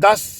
10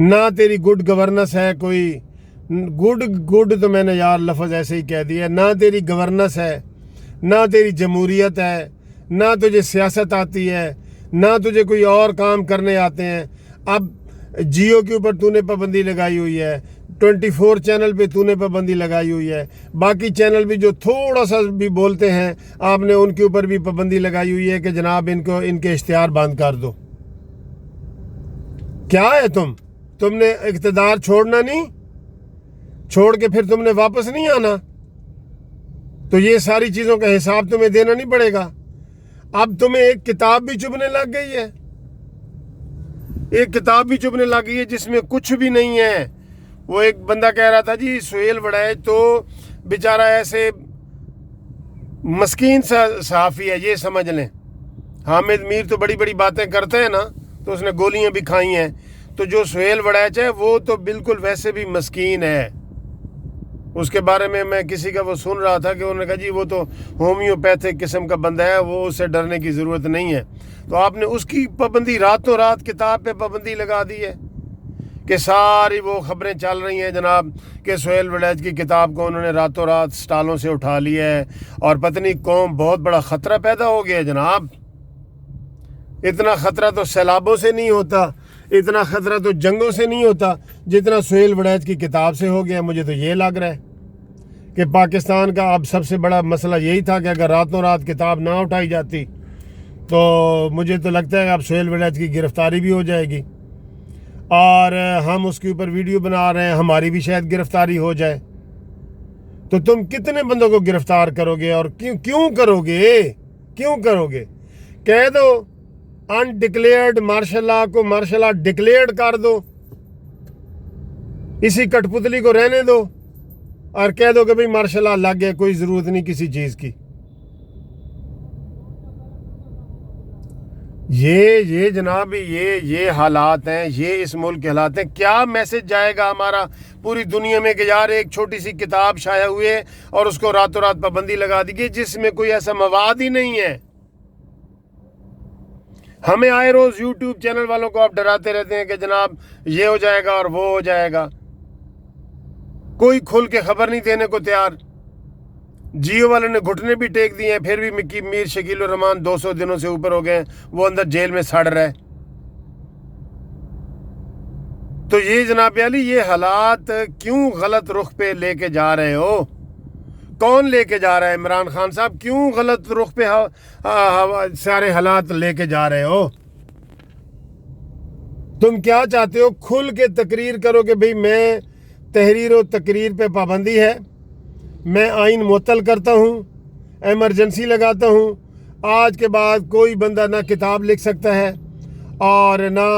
نہ تیری good governance ہے، کوئی گڈ تو میں نے یار لفظ ایسے ہی کہہ دیا، نہ تیری گورننس ہے، نہ تیری جمہوریت ہے، نہ تجھے سیاست آتی ہے، نہ تجھے کوئی اور کام کرنے آتے ہیں۔ اب جیو کے اوپر تو نے پابندی لگائی ہوئی ہے، 24 چینل پہ تو نے پابندی لگائی ہوئی ہے، باقی چینل بھی جو تھوڑا سا بھی بولتے ہیں آپ نے ان کے اوپر بھی پابندی لگائی ہوئی ہے کہ جناب ان کے اشتہار بند کر دو۔ کیا ہے تم نے اقتدار چھوڑنا نہیں، چھوڑ کے پھر تم نے واپس نہیں آنا، تو یہ ساری چیزوں کا حساب تمہیں دینا نہیں پڑے گا۔ اب تمہیں ایک کتاب بھی چبھنے لگ گئی ہے، ایک کتاب بھی چبھنے لگ گئی ہے جس میں کچھ بھی نہیں ہے۔ وہ ایک بندہ کہہ رہا تھا جی سہیل وڑیچ تو بیچارہ ایسے مسکین سا صحافی ہے، یہ سمجھ لیں۔ حامد میر تو بڑی بڑی باتیں کرتے ہیں نا، تو اس نے گولیاں بھی کھائی ہیں، تو جو سہیل وڑیچ ہے وہ تو بالکل ویسے بھی مسکین ہے۔ اس کے بارے میں کسی کا وہ سن رہا تھا کہ انہوں نے کہا جی وہ تو ہومیوپیتھک قسم کا بندہ ہے، وہ اس سے ڈرنے کی ضرورت نہیں ہے۔ تو آپ نے اس کی پابندی راتوں رات کتاب پہ پابندی لگا دی ہے کہ ساری وہ خبریں چل رہی ہیں جناب کہ سہیل وڑیچ کی کتاب کو انہوں نے راتوں رات سٹالوں سے اٹھا لیا ہے، اور پتہ نہیں قوم بہت بڑا خطرہ پیدا ہو گیا ہے جناب۔ اتنا خطرہ تو سیلابوں سے نہیں ہوتا، اتنا خطرہ تو جنگوں سے نہیں ہوتا جتنا سہیل وڑیچ کی کتاب سے ہو گیا۔ مجھے تو یہ لگ رہا ہے کہ پاکستان کا اب سب سے بڑا مسئلہ یہی تھا کہ اگر راتوں رات کتاب نہ اٹھائی جاتی تو مجھے تو لگتا ہے کہ اب سہیل وڑیچ کی گرفتاری بھی ہو جائے گی، اور ہم اس کے اوپر ویڈیو بنا رہے ہیں، ہماری بھی شاید گرفتاری ہو جائے۔ تو تم کتنے بندوں کو گرفتار کرو گے، اور کیوں کرو گے؟ کہہ دو انڈکلیئرڈ مارشل لا کو مارشل لا ڈکلیئرڈ کر دو، اسی کٹ پتلی کو رہنے دو، اور کہہ دو کہ بھئی مارشل لا لگ گیا، کوئی ضرورت نہیں کسی چیز کی۔ یہ جناب یہ حالات ہیں، یہ اس ملک کے حالات ہیں۔ کیا میسج جائے گا ہمارا پوری دنیا میں کہ یار ایک چھوٹی سی کتاب شائع ہوئے اور اس کو راتوں رات پابندی لگا دی گئی جس میں کوئی ایسا مواد ہی نہیں ہے۔ ہمیں آئے روز یوٹیوب چینل والوں کو آپ ڈراتے رہتے ہیں کہ جناب یہ ہو جائے گا اور وہ ہو جائے گا، کوئی کھل کے خبر نہیں دینے کو تیار۔ جیو والے نے گھٹنے بھی ٹیک دیے ہیں، پھر بھی میر شکیل الرحمان 200 دنوں سے اوپر ہو گئے ہیں، وہ اندر جیل میں سڑ رہا ہے۔ تو یہ جناب علی یہ حالات کیوں غلط رخ پہ لے کے جا رہے ہو؟ کون لے کے جا رہا ہے؟ عمران خان صاحب کیوں غلط رخ پہ سارے حالات لے کے جا رہے ہو؟ تم کیا چاہتے ہو؟ کھل کے تقریر کرو کہ بھئی میں تحریر و تقریر پہ پابندی ہے، میں آئین معطل کرتا ہوں، ایمرجنسی لگاتا ہوں، آج کے بعد کوئی بندہ نہ کتاب لکھ سکتا ہے اور نہ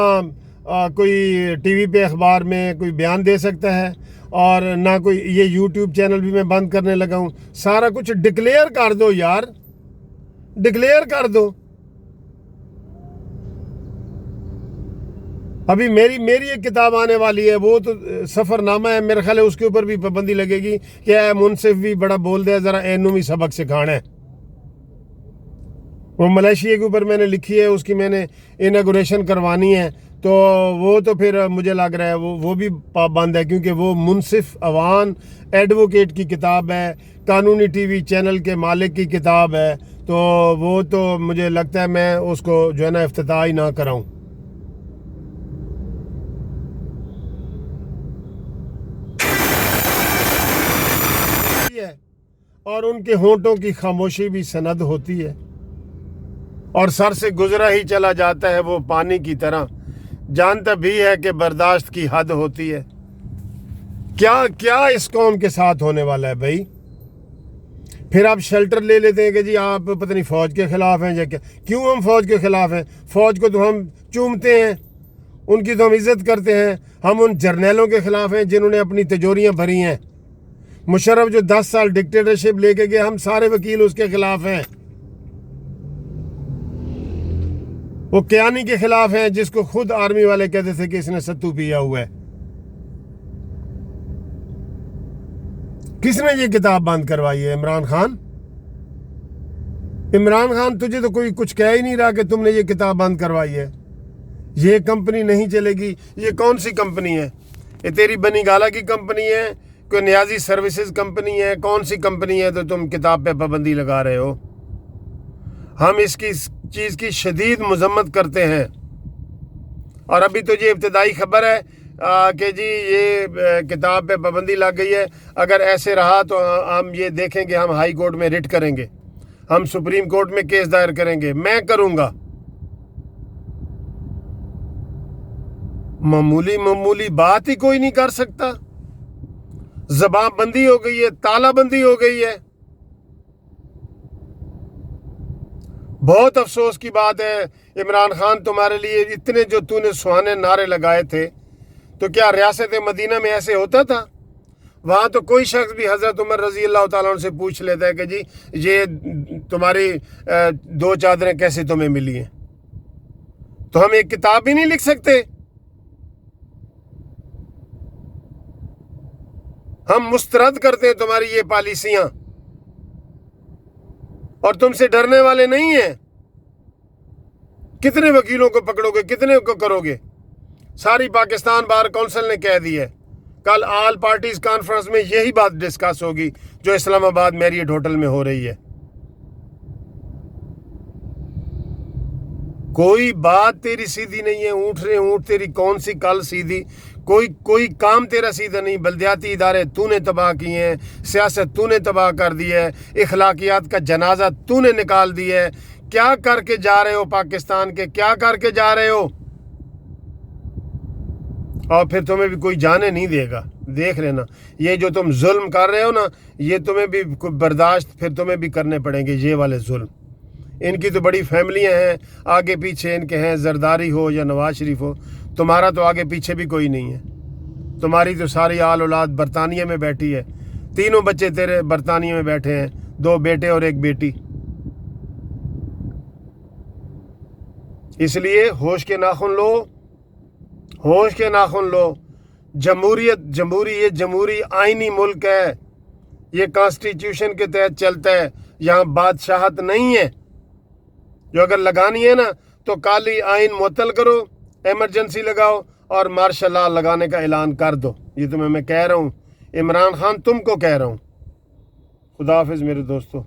کوئی ٹی وی پہ اخبار میں کوئی بیان دے سکتا ہے، اور نہ کوئی یہ یوٹیوب چینل بھی میں بند کرنے لگا ہوں۔ سارا کچھ ڈکلیئر کر دو یار، ڈکلیئر کر دو۔ ابھی میری ایک کتاب آنے والی ہے، وہ تو سفر نامہ ہے، میرے خیال ہے اس کے اوپر بھی پابندی لگے گی کہ اے منصف بھی بڑا بول دے، ذرا اینوں بھی سبق سکھانا ہے۔ وہ ملیشیا کے اوپر میں نے لکھی ہے، اس کی میں نے اناگوریشن کروانی ہے، تو وہ تو پھر مجھے لگ رہا ہے وہ بھی پابند ہے، کیونکہ وہ منصف عوان ایڈوکیٹ کی کتاب ہے، قانونی ٹی وی چینل کے مالک کی کتاب ہے، تو وہ تو مجھے لگتا ہے میں اس کو جو ہے نا افتتاح ہی نہ کراؤں۔ اور ان کے ہونٹوں کی خاموشی بھی سند ہوتی ہے، اور سر سے گزرا ہی چلا جاتا ہے وہ پانی کی طرح، جانتا بھی ہے کہ برداشت کی حد ہوتی ہے۔ کیا اس قوم کے ساتھ ہونے والا ہے بھائی؟ پھر آپ شیلٹر لے لیتے ہیں کہ جی آپ پتہ نہیں فوج کے خلاف ہیں یا کیا۔ کیوں ہم فوج کے خلاف ہیں؟ فوج کو تو ہم چومتے ہیں، ان کی تو ہم عزت کرتے ہیں۔ ہم ان جرنیلوں کے خلاف ہیں جنہوں نے اپنی تجوریاں بھری ہیں۔ مشرف جو 10 سال ڈکٹیٹرشپ لے کے گئے، ہم سارے وکیل اس کے خلاف ہیں۔ وہ کیانی کے خلاف ہیں جس کو خود آرمی والے کہتے تھے کہ اس نے ستو پیا ہوا ہے۔ کس نے یہ کتاب بند کروائی ہے؟ عمران خان۔ عمران خان تجھے تو کوئی کچھ کہہ ہی نہیں رہا کہ تم نے یہ کتاب بند کروائی ہے۔ یہ کمپنی نہیں چلے گی. یہ کون سی کمپنی ہے؟ یہ تیری بنی گالا کی کمپنی ہے؟ کوئی نیازی سروسز کمپنی ہے؟ کون سی کمپنی ہے تو تم کتاب پہ پابندی لگا رہے ہو؟ ہم اس چیز کی شدید مذمت کرتے ہیں. اور ابھی تو یہ ابتدائی خبر ہے کہ جی یہ کتاب پہ پابندی لگ گئی ہے. اگر ایسے رہا تو ہم یہ دیکھیں گے، ہم ہائی کورٹ میں رٹ کریں گے، ہم سپریم کورٹ میں کیس دائر کریں گے. میں کروں گا. معمولی بات ہی کوئی نہیں کر سکتا. زبان بندی ہو گئی ہے، تالا بندی ہو گئی ہے. بہت افسوس کی بات ہے عمران خان، تمہارے لیے اتنے جو تو نے سہانے نعرے لگائے تھے، تو کیا ریاست مدینہ میں ایسے ہوتا تھا؟ وہاں تو کوئی شخص بھی حضرت عمر رضی اللہ تعالیٰ عنہ سے پوچھ لیتا ہے کہ جی یہ تمہاری 2 چادریں کیسے تمہیں ملی ہیں؟ تو ہم ایک کتاب بھی نہیں لکھ سکتے؟ ہم مسترد کرتے ہیں تمہاری یہ پالیسیاں، اور تم سے ڈرنے والے نہیں ہیں. کتنے وکیلوں کو پکڑو گے؟ کتنے کو کرو گے؟ ساری پاکستان بار کونسل نے کہہ دی ہے، کل آل پارٹیز کانفرنس میں یہی بات ڈسکس ہوگی جو اسلام آباد میریٹ ہوٹل میں ہو رہی ہے. کوئی بات تیری سیدھی نہیں ہے. اونٹ تیری کون سی کل سیدھی؟ کوئی کام تیرا سیدھا نہیں. بلدیاتی ادارے تو نے تباہ کیے ہیں، سیاست تو نے تباہ کر دی ہے، اخلاقیات کا جنازہ تو نے نکال دی ہے. کیا کر کے جا رہے ہو پاکستان کے؟ کیا کر کے جا رہے ہو؟ اور پھر تمہیں بھی کوئی جانے نہیں دے گا. دیکھ لینا، یہ جو تم ظلم کر رہے ہو نا، یہ تمہیں بھی برداشت پھر تمہیں بھی کرنے پڑیں گے یہ والے ظلم. ان کی تو بڑی فیملیاں ہیں، آگے پیچھے ان کے ہیں، زرداری ہو یا نواز شریف ہو. تمہارا تو آگے پیچھے بھی کوئی نہیں ہے. تمہاری تو ساری آل اولاد برطانیہ میں بیٹھی ہے. 3 بچے تیرے برطانیہ میں بیٹھے ہیں، 2 بیٹے اور 1 بیٹی. اس لیے ہوش کے ناخن لو، ہوش کے ناخن لو. یہ جمہوری آئینی ملک ہے، یہ کانسٹیٹیوشن کے تحت چلتا ہے. یہاں بادشاہت نہیں ہے. جو اگر لگانی ہے نا تو کالی آئین معطل کرو، ایمرجنسی لگاؤ اور مارشل لا لگانے کا اعلان کر دو. یہ تمہیں میں کہہ رہا ہوں، عمران خان تم کو کہہ رہا ہوں. خدا حافظ میرے دوستو.